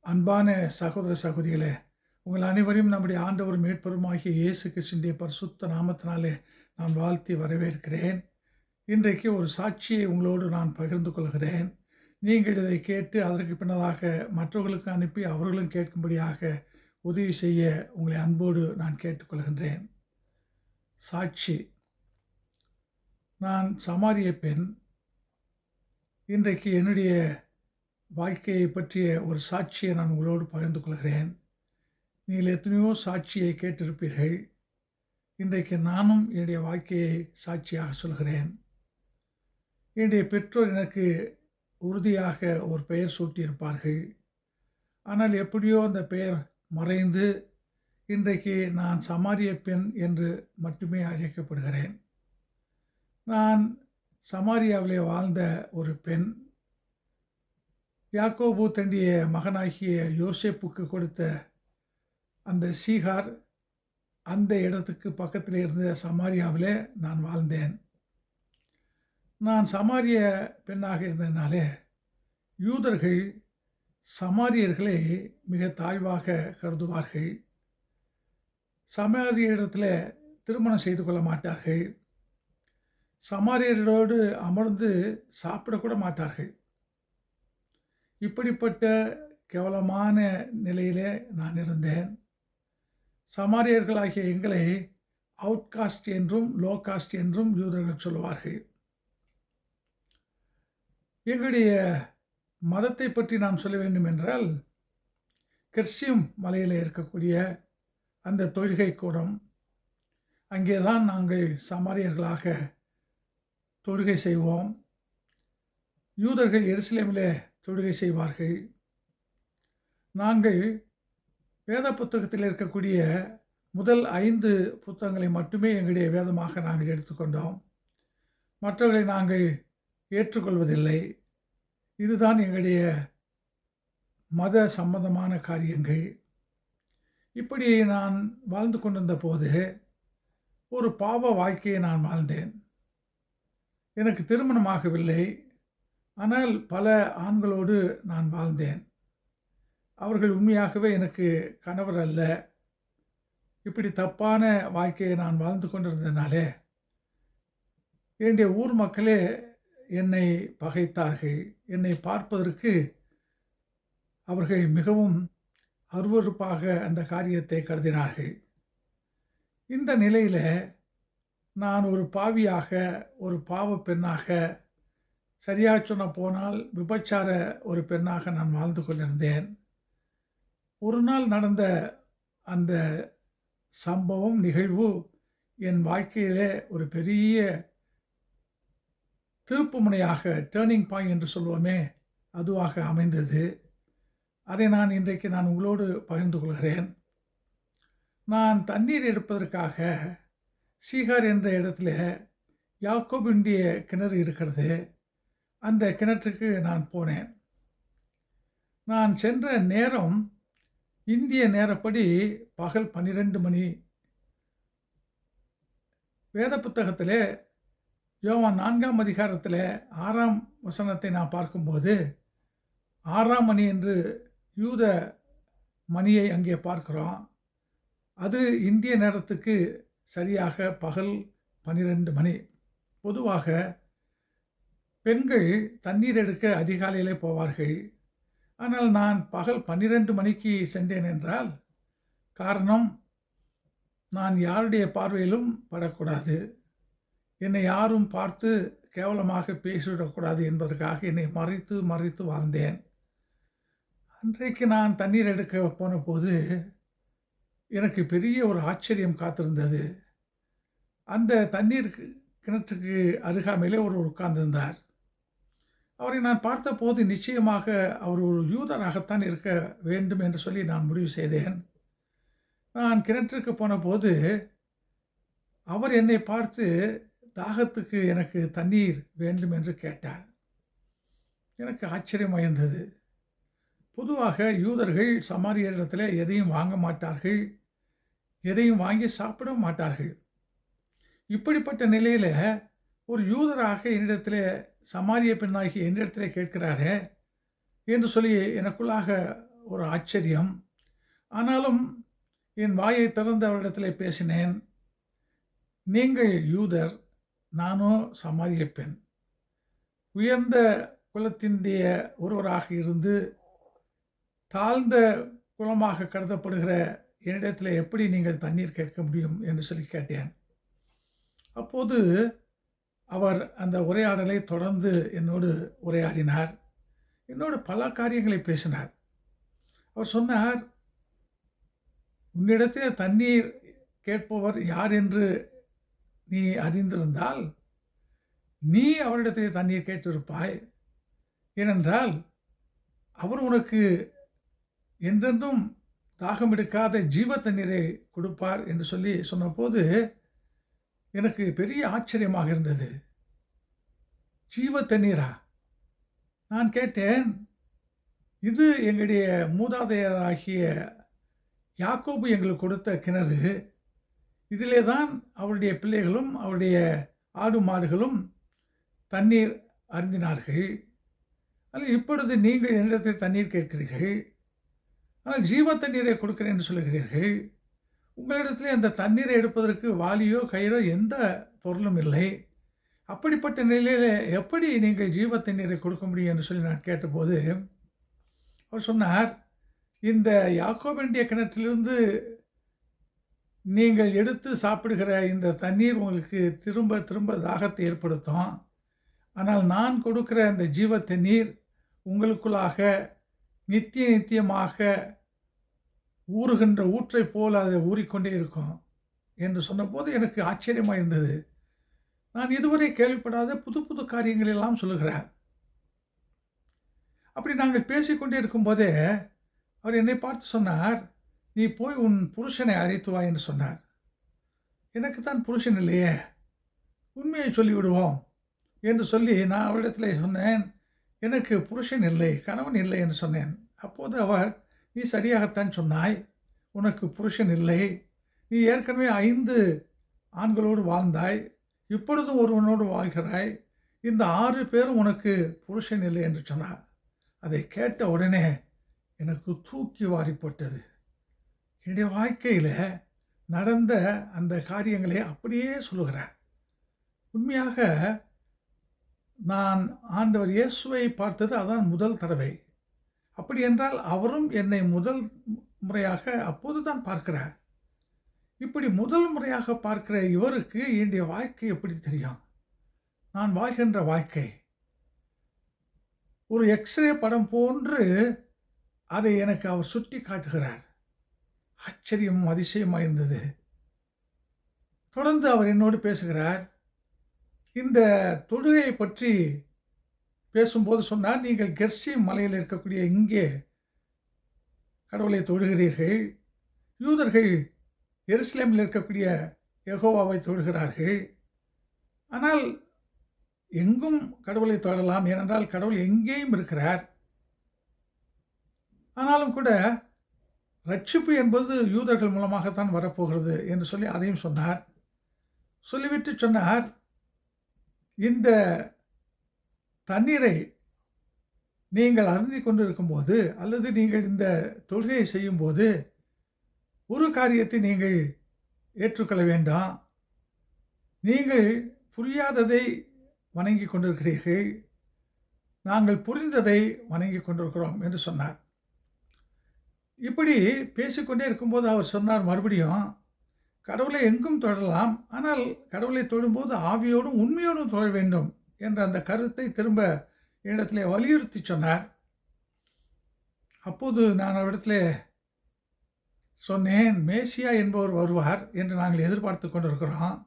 அன்பான சகோதர சகோதரிகளே, உங்கள் அனைவரையும் நம்முடைய ஆண்டவரும் மீட்பருமாகிய இயேசு கிறிஸ்துவினுடைய பரிசுத்த நாமத்தினாலே நான் வாழ்த்தி வரவேற்கிறேன். இன்றைக்கு ஒரு சாட்சியை உங்களோடு நான் பகிர்ந்து கொள்கிறேன். நீங்கள் இதை கேட்டு அதற்கு பின்னதாக மற்றவர்களுக்கு அனுப்பி அவர்களும் கேட்கும்படியாக உதவி செய்ய உங்களை அன்போடு நான் கேட்டுக்கொள்கின்றேன். சாட்சி. நான் சமாரிய பெண். இன்றைக்கு என்னுடைய வாழ்க்கையை பற்றிய ஒரு சாட்சியை நான் உங்களோடு பகிர்ந்து கொள்கிறேன். நீங்கள் எத்தனையோ சாட்சியை கேட்டிருப்பீர்கள். இன்றைக்கு நானும் என்னுடைய வாழ்க்கையை சாட்சியாக சொல்கிறேன். என்னுடைய பெற்றோர் எனக்கு உறுதியாக ஒரு பெயர் சூட்டியிருப்பார்கள். ஆனால் எப்படியோ அந்த பெயர் மறைந்து இன்றைக்கு நான் சமாரிய பெண் என்று மட்டுமே அழைக்கப்படுகிறேன். நான் சமாரியாவிலே வாழ்ந்த ஒரு பெண். யாக்கோபு தன்னுடைய மகனாகிய யோசேப்புக்கு கொடுத்த அந்த சீகார், அந்த இடத்துக்கு பக்கத்தில் இருந்த சமாரியாவிலே நான் வாழ்ந்தேன். நான் சமாரிய பெண்ணாக இருந்ததினாலே யூதர்கள் சமாரியர்களை மிக தாழ்வாக கருதுவார்கள். சமாரிய இடத்துல திருமணம் செய்து கொள்ள மாட்டார்கள். சமாரியரோடு அமர்ந்து சாப்பிடக்கூட மாட்டார்கள். இப்படிப்பட்ட கேவலமான நிலையிலே நான் இருந்தேன். சமாரியர்களாகிய எங்களை அவுட்காஸ்ட் என்றும் லோ காஸ்ட் என்றும் யூதர்கள் சொல்லுவார்கள். எங்களுடைய மதத்தை பற்றி நான் சொல்ல வேண்டும் என்றால், கெர்சியம் மலையில் இருக்கக்கூடிய அந்த தொழுகை கூடம், அங்கே தான் நாங்கள் சமாரியர்களாக தொழுகை செய்வோம். யூதர்கள் எருசலேமிலே தொழுகை செய்வார்கள். நாங்கள் வேத புத்தகத்தில் இருக்கக்கூடிய முதல் 5 புத்தகங்களை மட்டுமே எங்களுடைய வேதமாக நாங்கள் எடுத்துக்கொண்டோம். மற்றவர்களை நாங்கள் ஏற்றுக்கொள்வதில்லை. இதுதான் எங்களுடைய மத சம்பந்தமான காரியங்கள். இப்படி நான் வாழ்ந்து கொண்டிருந்த போது ஒரு பாவ வாழ்க்கையை நான் வாழ்ந்தேன். எனக்கு திருமணமாகவில்லை. ஆனால் பல ஆண்களோடு நான் வாழ்ந்தேன். அவர்கள் உண்மையாகவே எனக்கு கணவர் அல்ல. இப்படி தப்பான வாழ்க்கையை நான் வாழ்ந்து கொண்டிருந்ததினாலே என்னுடைய ஊர் மக்களே என்னை பகைத்தார்கள். என்னை பார்ப்பதற்கு அவர்கள் மிகவும் அருவருப்பாக அந்த காரியத்தை கருதினார்கள். இந்த நிலையில் நான் ஒரு பாவியாக, ஒரு பாவ பெண்ணாக, சரியாக சொன்ன போனால் விபச்சார ஒரு பெண்ணாக நான் வாழ்ந்து கொண்டிருந்தேன். ஒரு நாள் நடந்த அந்த சம்பவம், நிகழ்வு என் வாழ்க்கையிலே ஒரு பெரிய திருப்புமுனையாக, டேர்னிங் பாயிண்ட் என்று சொல்வோமே, அதுவாக அமைந்தது. அதை நான் இன்றைக்கு உங்களோடு பகிர்ந்து கொள்கிறேன். நான் தண்ணீர் எடுப்பதற்காக சீகார் என்ற இடத்துல யாக்கோபுடைய கிணறு இருக்கிறது. அந்த கிணற்றுக்கு நான் போனேன். நான் சென்ற நேரம் இந்திய நேரப்படி பகல் 12 மணி. வேத புத்தகத்திலே யோவான் 4ஆம் அதிகாரத்தில் 6ஆம் வசனத்தை நான் பார்க்கும்போது 6ஆம் மணி என்று யூத மணியை அங்கே பார்க்கிறோம். அது இந்திய நேரத்துக்கு சரியாக பகல் 12 மணி. பொதுவாக பெண்கள் தண்ணீர் எடுக்க அதிகாலையிலே போவார்கள். ஆனால் நான் பகல் 12 மணிக்கு சென்றேன் என்றால் காரணம், நான் யாருடைய பார்வையிலும் படக்கூடாது, என்னை யாரும் பார்த்து கேவலமாக பேசிவிடக்கூடாது என்பதற்காக என்னை மறைத்து மறைத்து வாழ்ந்தேன். அன்றைக்கு நான் தண்ணீர் எடுக்க போன போது எனக்கு பெரிய ஒரு ஆச்சரியம் காத்திருந்தது. அந்த தண்ணீர் கிணற்றுக்கு அருகாமையிலே ஒருவர் உட்கார்ந்திருந்தார். அவரை நான் பார்த்தபோது நிச்சயமாக அவர் ஒரு யூதராகத்தான் இருக்க வேண்டும் என்று சொல்லி நான் முடிவு செய்தேன். நான் கிணற்றுக்கு போன போது அவர் என்னை பார்த்து தாகத்துக்கு எனக்கு தண்ணீர் வேண்டும் என்று கேட்டார். எனக்கு ஆச்சரியமாக இருந்தது. பொதுவாக யூதர்கள் சமாரியரிடத்தில் எதையும் வாங்க மாட்டார்கள், எதையும் வாங்கி சாப்பிட மாட்டார்கள். இப்படிப்பட்ட நிலையில் ஒரு யூதராக என்னிடத்தில், சமாரிய பெண்ணாகி என்னிடத்தில் கேட்கிறாரே என்று சொல்லி எனக்குள்ளாக ஒரு ஆச்சரியம். ஆனாலும் என் வாயை திறந்து அவரிடத்திலே பேசினேன். நீங்கள் யூதர், நானோ சமாரிய பெண். உயர்ந்த குலத்தினுடைய ஒருவராக இருந்து தாழ்ந்த குலமாக கருதப்படுகிற என்னிடத்தில் எப்படி நீங்கள் தண்ணீர் கேட்க முடியும் என்று சொல்லி கேட்டேன். அப்போது அவர் அந்த உரையாடலை தொடர்ந்து என்னோடு உரையாடினார். என்னோடு பல காரியங்களை பேசினார். அவர் சொன்னார், உன்னிடத்தில் தண்ணீர் கேட்பவர் யார் என்று நீ அறிந்திருந்தால் நீ அவரிடத்தில் தண்ணீர் கேட்டிருப்பாய். ஏனென்றால் அவர் உனக்கு என்றென்றும் தாகம் எடுக்காத ஜீவ தண்ணீரை கொடுப்பார் என்று சொல்லி சொன்னபோது எனக்கு பெரிய ஆச்சரியமாக இருந்தது. ஜீவ தண்ணீரா? நான் கேட்டேன், இது எங்களுடைய மூதாதையராகிய யாக்கோபு எங்களுக்கு கொடுத்த கிணறு. இதிலே தான் அவருடைய பிள்ளைகளும் அவருடைய ஆடு மாடுகளும் தண்ணீர் அருந்தினார்கள். அதில் இப்பொழுது நீங்கள் என்னிடத்தில் தண்ணீர் கேட்கிறீர்கள், ஆனால் ஜீவ தண்ணீரை கொடுக்கிறேன் என்று சொல்லுகிறீர்கள். உங்களிடத்திலே அந்த தண்ணீரை எடுப்பதற்கு வாளியோ கயிறோ எந்த பொருளும் இல்லை. அப்படிப்பட்ட நிலையில் எப்படி நீங்கள் ஜீவ தண்ணீரை கொடுக்க முடியும் என்று சொல்லி நான் கேட்டபோது அவர் சொன்னார், இந்த யாக்கோபினுடைய கிணற்றிலிருந்து நீங்கள் எடுத்து சாப்பிடுகிற இந்த தண்ணீர் உங்களுக்கு திரும்ப திரும்ப தாகத்தை ஏற்படுத்தும். ஆனால் நான் கொடுக்கிற அந்த ஜீவ தண்ணீர் உங்களுக்குள்ளாக நித்திய நித்தியமாக ஊறுகின்ற ஊற்றை போல் அதை ஊறிக்கொண்டே இருக்கும் என்று சொன்னபோது எனக்கு ஆச்சரியமாக இருந்தது. நான் இதுவரை கேள்விப்படாத புது புது காரியங்கள் எல்லாம் சொல்லுகிறார். அப்படி நாங்கள் பேசிக்கொண்டே இருக்கும்போதே அவர் என்னை பார்த்து சொன்னார், நீ போய் உன் புருஷனை அழைத்து வா என்று சொன்னார். எனக்கு தான் புருஷன் இல்லையே, உண்மையை சொல்லிவிடுவோம் என்று சொல்லி நான் அவரிடத்தில் சொன்னேன், எனக்கு புருஷன் இல்லை, கணவன் இல்லை என்று சொன்னேன். அப்போது அவர், நீ சரியாகத்தான் சொன்னாய், உனக்கு புருஷன் இல்லை, நீ ஏற்கனவே 5 ஆண்களோடு வாழ்ந்தாய், இப்பொழுதும் ஒருவனோடு வாழ்கிறாய், இந்த 6 பேரும் உனக்கு புருஷன் இல்லை என்று சொன்னார். அதை கேட்ட உடனே எனக்கு தூக்கி வாரி போட்டது. என்னுடைய வாழ்க்கையில் நடந்த அந்த காரியங்களை அப்படியே சொல்லுகிறார். உண்மையாக நான் ஆண்டவர் இயேசுவை பார்த்தது அதான் முதல் தடவை. அப்படி என்றால் அவரும் என்னை முதல் முறையாக அப்போது தான் பார்க்கிறார். இப்படி முதல் முறையாக பார்க்கிற இவருக்கு என்னுடைய வாழ்க்கை எப்படி தெரியும்? நான் வாழ்கின்ற வாழ்க்கை ஒரு எக்ஸ்ரே படம் போன்று அதை எனக்கு அவர் சுட்டி காட்டுகிறார். ஆச்சரியமும் அதிசயமாக இருந்தது. தொடர்ந்து அவர் என்னோடு பேசுகிறார். இந்த தொழுகையை பற்றி பேசும்போது சொன்னார், நீங்கள் கெர்சிம் மலையில் இருக்கக்கூடிய இங்கே கடவுளை தொழுகிறீர்கள், யூதர்கள் எருசலேமில் இருக்கக்கூடிய யெகோவாவை தொழுகிறார்கள். ஆனால் எங்கும் கடவுளை தொழலாம், ஏனென்றால் கடவுள் எங்கேயும் இருக்கிறார். ஆனாலும் கூட ரட்சிப்பு என்பது யூதர்கள் மூலமாகத்தான் வரப்போகிறது என்று சொல்லி அதையும் சொன்னார். சொல்லிவிட்டு சொன்னார், இந்த தண்ணீரை நீங்கள் அருந்தி கொண்டு இருக்கும்போது அல்லது நீங்கள் இந்த தொழுகையை செய்யும்போது ஒரு காரியத்தை நீங்கள் ஏற்றுக்கொள்ள வேண்டாம். நீங்கள் புரியாததை வணங்கி கொண்டிருக்கிறீர்கள், நாங்கள் புரிந்ததை வணங்கி கொண்டிருக்கிறோம் என்று சொன்னார். இப்படி பேசிக்கொண்டே இருக்கும்போது அவர் சொன்னார் மறுபடியும், கடவுளை எங்கும் தொழலாம், ஆனால் கடவுளை தொழும்போது ஆவியோடும் உண்மையோடும் தொழ வேண்டும் என்ற அந்த கருத்தை திரும்ப என்னிடத்திலே வலியுறுத்தி சொன்னார். அப்போது நான் அவரிடத்திலே சொன்னேன், மேசியா என்பவர் வருவார் என்று நாங்கள் எதிர்பார்த்து கொண்டிருக்கிறோம்,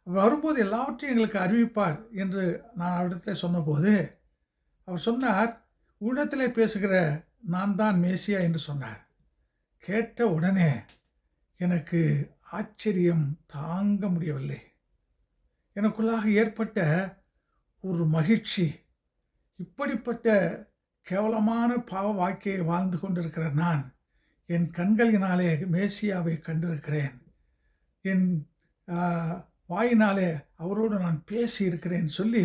வரும்போது எல்லாவற்றையும் எங்களுக்கு அறிவிப்பார் என்று நான் அவரிடத்தில் சொன்னபோது அவர் சொன்னார், உன்னிடத்திலே பேசுகிற நான் தான் மேசியா என்று சொன்னார். கேட்ட உடனே எனக்கு ஆச்சரியம் தாங்க முடியவில்லை. எனக்குள்ளாக ஏற்பட்ட ஒரு மகிழ்ச்சி, இப்படிப்பட்ட கேவலமான பாவ வாழ்க்கையை வாழ்ந்து கொண்டிருக்கிற நான் என் கண்களினாலே மேசியாவை கண்டிருக்கிறேன், என் வாயினாலே அவரோடு நான் பேசி இருக்கிறேன் சொல்லி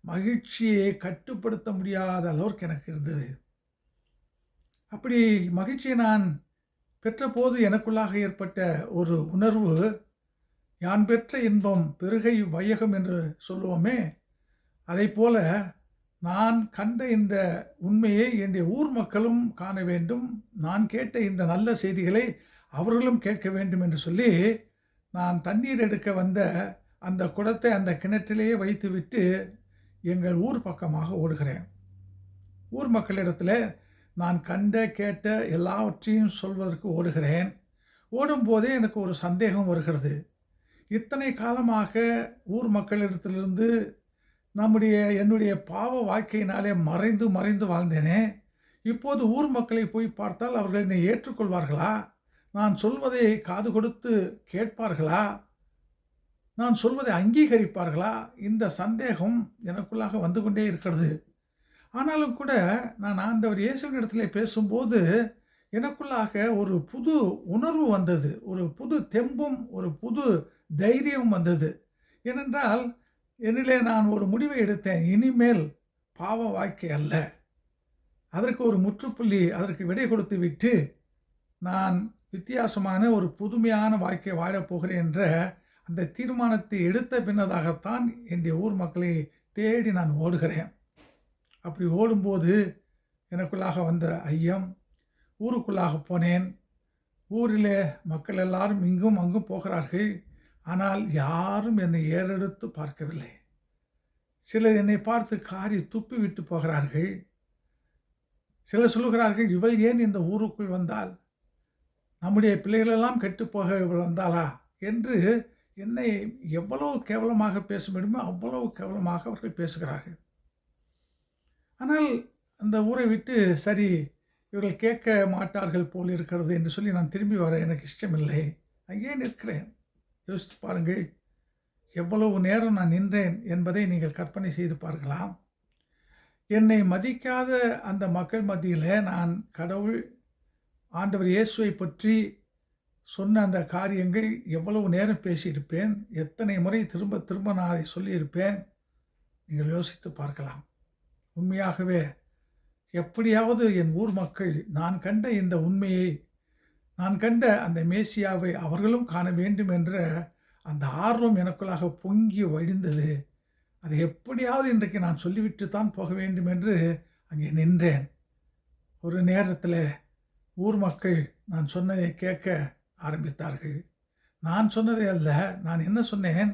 மகிழ்ச்சியை கட்டுப்படுத்த முடியாத அளவிற்கு எனக்கு இருந்தது. அப்படி மகிழ்ச்சியை நான் பெற்றபோது எனக்குள்ளாக ஏற்பட்ட ஒரு உணர்வு, யான் பெற்ற இன்பம் பெருகை வையகம் என்று சொல்லுவோமே, அதைப்போல நான் கண்ட இந்த உண்மையை என்னுடைய ஊர் மக்களும் காண வேண்டும், நான் கேட்ட இந்த நல்ல செய்திகளை அவர்களும் கேட்க வேண்டும் என்று சொல்லி, நான் தண்ணீர் எடுக்க வந்த அந்த குடத்தை அந்த கிணற்றிலேயே வைத்துவிட்டு எங்கள் ஊர் பக்கமாக ஓடுகிறேன். ஊர் மக்களிடத்தில் நான் கண்ட கேட்ட எல்லாவற்றையும் சொல்வதற்கு ஓடுகிறேன். ஓடும்போதே எனக்கு ஒரு சந்தேகம் வருகிறது. இத்தனை காலமாக ஊர் மக்களிடத்திலிருந்து என்னுடைய பாவ வாழ்க்கையினாலே மறைந்து மறைந்து வாழ்ந்தேனே, இப்போது ஊர் மக்களை போய் பார்த்தால் அவர்கள் என்னை ஏற்றுக்கொள்வார்களா? நான் சொல்வதை காது கொடுத்து கேட்பார்களா? நான் சொல்வதை அங்கீகரிப்பார்களா? இந்த சந்தேகம் எனக்குள்ளாக வந்து கொண்டே இருக்கிறது. ஆனாலும் கூட நான் ஆண்டவர் இயேசுவினிடத்திலே பேசும்போது எனக்குள்ளாக ஒரு புது உணர்வு வந்தது, ஒரு புது தெம்பும் ஒரு புது தைரியம் வந்தது. ஏனென்றால் என்னிலே நான் ஒரு முடிவை எடுத்தேன், இனிமேல் பாவ வாழ்க்கை அல்ல, அதற்கு ஒரு முற்றுப்புள்ளி, அதற்கு விடை கொடுத்து விட்டு நான் வித்தியாசமான ஒரு புதுமையான வாழ்க்கை வாழப்போகிறேன் என்ற அந்த தீர்மானத்தை எடுத்த பின்னதாகத்தான் என்னுடைய ஊர் மக்களை தேடி நான் ஓடுகிறேன். அப்படி ஓடும்போது எனக்குள்ளாக வந்த ஐயம், ஊருக்குள்ளாக போனேன். ஊரிலே மக்கள் எல்லாரும் இங்கும் அங்கும் போகிறார்கள். ஆனால் யாரும் என்னை ஏறெடுத்து பார்க்கவில்லை. சிலர் என்னை பார்த்து காரி துப்பி விட்டு போகிறார்கள். சிலர் சொல்லுகிறார்கள், இவள் ஏன் இந்த ஊருக்குள் வந்தால், நம்முடைய பிள்ளைகளெல்லாம் கெட்டுப்போக இவள் வந்தாளா என்று என்னை எவ்வளவு கேவலமாக பேச முடியுமோ அவ்வளவு கேவலமாக அவர்கள் பேசுகிறார்கள். ஆனால் அந்த ஊரை விட்டு சரி இவர்கள் கேட்க மாட்டார்கள் போல் இருக்கிறது என்று சொல்லி நான் திரும்பி வர எனக்கு இஷ்டமில்லை. அங்கே நிற்கிறேன். யோசித்து பாருங்கள், எவ்வளவு நேரம் நான் நின்றேன் என்பதை நீங்கள் கற்பனை செய்து பார்க்கலாம். என்னை மதிக்காத அந்த மக்கள் மத்தியில் நான் கடவுள் ஆண்டவர் இயேசுவை பற்றி சொன்ன அந்த காரியங்கள் எவ்வளவு நேரம் பேசியிருப்பேன், எத்தனை முறை திரும்ப திரும்ப நான் அதை சொல்லியிருப்பேன். நீங்கள் யோசித்து பார்க்கலாம். உண்மையாகவே எப்படியாவது என் ஊர் மக்கள் நான் கண்ட இந்த உண்மையை, நான் கண்ட அந்த மேசியாவை அவர்களும் காண வேண்டும் என்ற அந்த ஆர்வம் எனக்குள்ளாக பொங்கி வழிந்தது. அதை எப்படியாவது இன்றைக்கு நான் சொல்லிவிட்டு தான் போக வேண்டும் என்று அங்கே நின்றேன். ஒரு நேரத்தில் ஊர் மக்கள் நான் சொன்னதை கேட்க ஆரம்பித்தார்கள். நான் சொன்னதே அல்ல, நான் என்ன சொன்னேன்,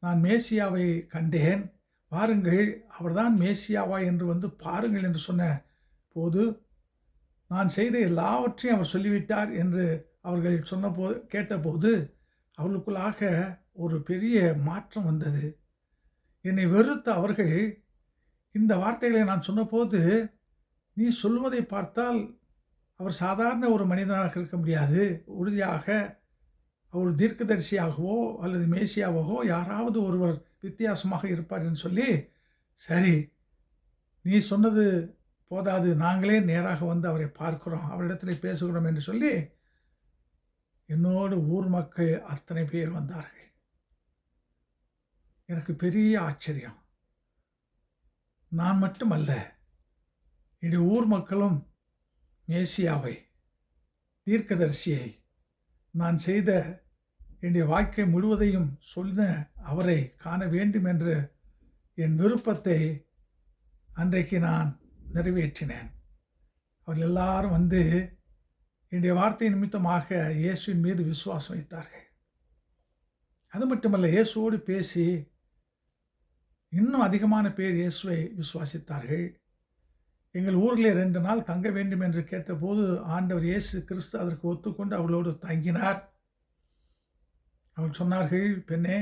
நான் மேசியாவை கண்டேன், பாருங்கள் அவர்தான் மேசியாவா என்று வந்து பாருங்கள் என்று சொன்ன போது, நான் செய்த எல்லாவற்றையும் அவர் சொல்லிவிட்டார் என்று அவர்கள் சொன்னபோது கேட்டபோது அவர்களுக்குள்ளாக ஒரு பெரிய மாற்றம் வந்தது. என்னை வெறுத்த அவர்கள் இந்த வார்த்தைகளை நான் சொன்னபோது, நீ சொல்வதை பார்த்தால் அவர் சாதாரண ஒரு மனிதனாக இருக்க முடியாது, உறுதியாக அவர் தீர்க்கதரிசியாகவோ அல்லது மேசியாவோ யாராவது ஒருவர் வித்தியாசமாக இருப்பார் என்று சொல்லி, சரி நீ சொன்னது போதாது, நாங்களே நேராக வந்து அவரை பார்க்கிறோம், அவரிடத்தில் பேசுகிறோம் என்று சொல்லி என்னோடு ஊர் மக்கள் அத்தனை பேர் வந்தார்கள். எனக்கு பெரிய ஆச்சரியம். நான் மட்டுமல்ல, என்னுடைய ஊர் மக்களும் மேசியாவை, தீர்க்கதரிசியை, நான் செய்த என்னுடைய வாழ்க்கை முழுவதையும் சொன்ன அவரை காண வேண்டும் என்ற என் விருப்பத்தை அன்றைக்கு நான் நிறைவேற்றினேன். அவர்கள் எல்லாரும் வந்து என்னுடைய வார்த்தை நிமித்தமாக இயேசுவின் மீது விசுவாசம் வைத்தார்கள். அது மட்டுமல்ல, இயேசுவோடு பேசி இன்னும் அதிகமான பேர் இயேசுவை விசுவாசித்தார்கள். எங்கள் ஊரில் 2 நாள் தங்க வேண்டும் என்று கேட்டபோது ஆண்டவர் இயேசு கிறிஸ்து அதற்கு ஒத்துக்கொண்டு அவர்களோடு தங்கினார். அவர்கள் சொன்னார்கள், பெண்ணே,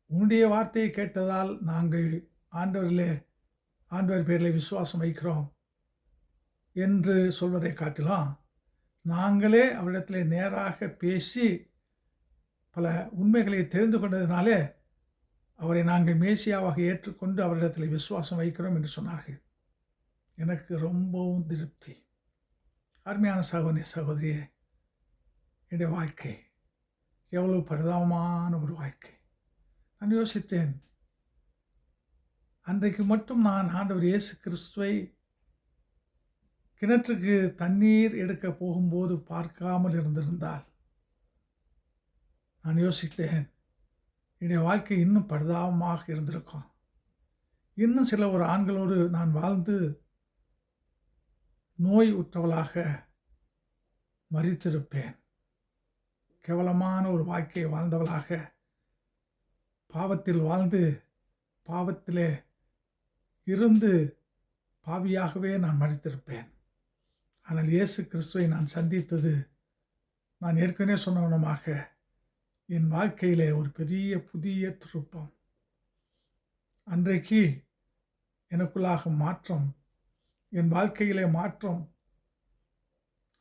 உன்னுடைய வார்த்தையை கேட்டதால் நாங்கள் ஆண்டவர் பேரில் விசுவாசம் வைக்கிறோம் என்று சொல்வதை காட்டிலும், நாங்களே அவரிடத்தில் நேராக பேசி பல உண்மைகளை தெரிந்து கொண்டதினாலே அவரை நாங்கள் மேசியாவாக ஏற்றுக்கொண்டு அவரிடத்தில் விசுவாசம் வைக்கிறோம் என்று சொன்னார்கள். எனக்கு ரொம்பவும் திருப்தி. அருமையான சகோதரி சகோதரியே, என்னுடைய வாழ்க்கை எவ்வளவு பரிதாபமான ஒரு வாழ்க்கை. நான் யோசித்தேன், அன்றைக்கு மட்டும் நான் ஆண்டவர் இயேசு கிறிஸ்துவை கிணற்றுக்கு தண்ணீர் எடுக்க போகும்போது பார்க்காமல் இருந்திருந்தால், நான் யோசித்தேன், என்னுடைய வாழ்க்கை இன்னும் பரிதாபமாக இருந்திருக்கும். இன்னும் சில ஒரு ஆண்களோடு நான் வாழ்ந்து நோய் உற்றவளாக மரித்திருப்பேன். கேவலமான ஒரு வாழ்க்கையை வாழ்ந்தவளாக, பாவத்தில் வாழ்ந்து பாவத்திலே இருந்து பாவியாகவே நான் மரித்திருப்பேன். ஆனால் இயேசு கிறிஸ்துவை நான் சந்தித்தது, நான் ஏற்கனவே சொன்னவனமாக என் வாழ்க்கையிலே ஒரு பெரிய புதிய திருப்பம். அன்றைக்கு எனக்குள்ளாக மாற்றம், என் வாழ்க்கையிலே மாற்றம்.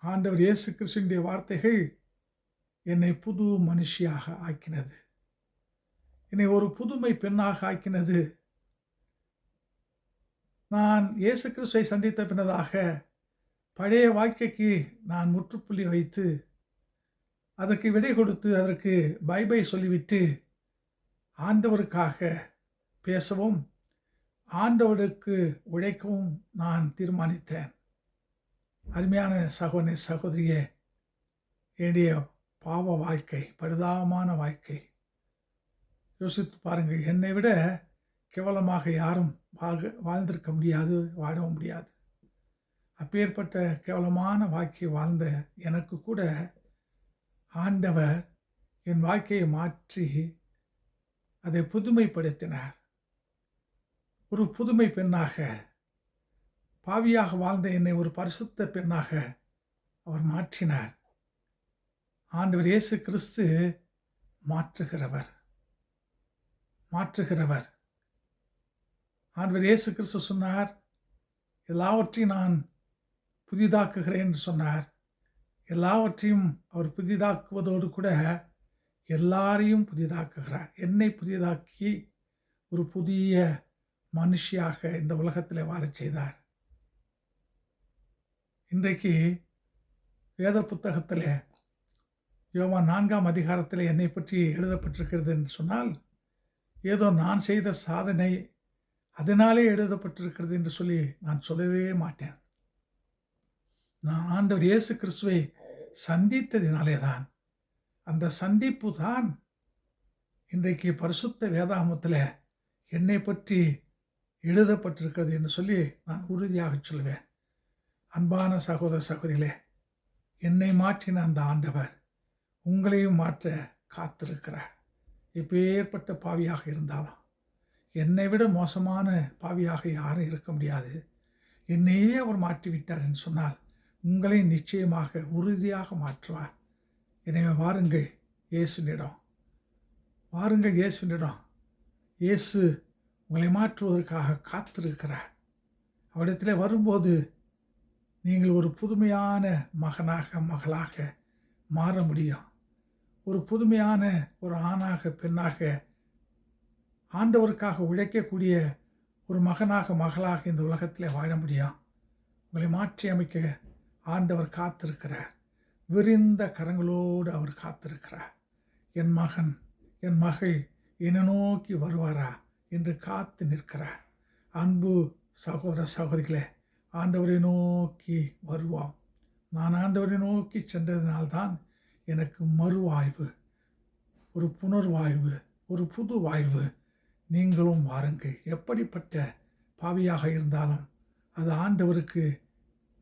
ஆண்டவர் இயேசு கிறிஸ்துவினுடைய வார்த்தைகள் என்னை புது மனுஷியாக ஆக்கினது. என்னை ஒரு புதுமை பெண்ணாக ஆக்கினது. நான் இயேசு கிறிஸ்துவை சந்தித்த பின்னதாக பழைய வாழ்க்கைக்கு நான் முற்றுப்புள்ளி வைத்து, அதற்கு விடை கொடுத்து, அதற்கு பை பை சொல்லிவிட்டு, ஆண்டவருக்காக பேசவும் ஆண்டவருக்கு உழைக்கவும் நான் தீர்மானித்தேன். அருமையான சகோதரனே, சகோதரியே, என்னுடைய பாவ வாழ்க்கை, பரிதாபமான வாழ்க்கை. யோசித்து பாருங்கள், என்னை விட கேவலமாக யாரும் வாழ்ந்திருக்க முடியாது, வாழவும் முடியாது. அப்பேற்பட்ட கேவலமான வாழ்க்கையை வாழ்ந்த எனக்கு கூட ஆண்டவர் என் வாழ்க்கையை மாற்றி அதை புதுமைப்படுத்தினார். ஒரு புதுமை பெண்ணாக, பாவியாக வாழ்ந்த என்னை ஒரு பரிசுத்த பெண்ணாக அவர் மாற்றினார். ஆண்டவர் இயேசு கிறிஸ்து மாற்றுகிறவர். ஆண்டவர் இயேசு கிறிஸ்து சொன்னார், எல்லாவற்றையும் நான் புதிதாக்குகிறேன் என்று சொன்னார். எல்லாவற்றையும் அவர் புதிதாக்குவதோடு கூட எல்லாரையும் புதிதாக்குகிறார். என்னை புதிதாக்கி ஒரு புதிய மனுஷியாக இந்த உலகத்தில் வாழச் செய்தார். இன்றைக்கு வேத புத்தகத்தில் யோவான் 4ஆம் அதிகாரத்தில் என்னை பற்றி எழுதப்பட்டிருக்கிறது என்று சொன்னால், ஏதோ நான் செய்த சாதனை அதனாலே எழுதப்பட்டிருக்கிறது என்று சொல்லி நான் சொல்லவே மாட்டேன். நான் ஆண்டவர் இயேசு கிறிஸ்துவை சந்தித்ததினாலே தான், அந்த சந்திப்பு தான் இன்றைக்கு பரிசுத்த வேதாகமத்தில் என்னை பற்றி எழுதப்பட்டிருக்கிறது என்று சொல்லி நான் உறுதியாக சொல்வேன். அன்பான சகோதர சகோதரிகளே, என்னை மாற்றின அந்த ஆண்டவர் உங்களையும் மாற்ற காத்திருக்கிறார். எப்பேற்பட்ட பாவியாக இருந்தாலும், என்னை விட மோசமான பாவியாக யாரும் இருக்க முடியாது. என்னையே அவர் மாற்றிவிட்டார் என்று சொன்னால் உங்களை நிச்சயமாக உறுதியாக மாற்றுவார். எனவே வாருங்கள் இயேசுவினிடம், இயேசு உங்களை மாற்றுவதற்காக காத்திருக்கிறார். அவரிடத்தில் வரும்போது நீங்கள் ஒரு புதுமையான மகனாக, மகளாக மாற முடியும். ஒரு புதுமையான ஒரு ஆணாக, பெண்ணாக, ஆண்டவருக்காக உழைக்கக்கூடிய ஒரு மகனாக, மகளாக இந்த உலகத்தில் வாழ முடியும். உங்களை மாற்றி அமைக்க ஆண்டவர் காத்திருக்கிறார். விரிந்த கரங்களோடு அவர் காத்திருக்கிறார். என் மகன், என் மகள் என்னை நோக்கி வருவாரா என்று காத்து நிற்கிறார். அன்பு சகோதர சகோதரிகளே, ஆண்டவரை நோக்கி வருவோம். நான் ஆண்டவரை நோக்கி சென்றதினால்தான் எனக்கு மறுவாழ்வு, ஒரு புனர்வாழ்வு, ஒரு புது வாழ்வு. நீங்களும் வாருங்கள். எப்படிப்பட்ட பாவியாக இருந்தாலும் அது ஆண்டவருக்கு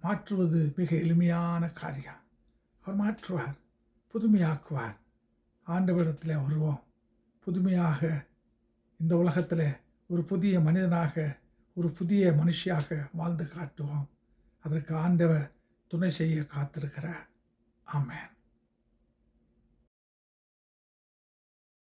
மாற்றுவது மிக எளிமையான காரியம். அவர் மாற்றுவார், புதுமையாக்குவார். ஆண்டவரிடத்தில் வருவோம். புதுமையாக இந்த உலகத்தில் ஒரு புதிய மனிதனாக, ஒரு புதிய மனுஷியாக வாழ்ந்து காட்டுவோம். அதற்கு ஆண்டவர் துணை செய்ய காத்திருக்கிறார். ஆமென்.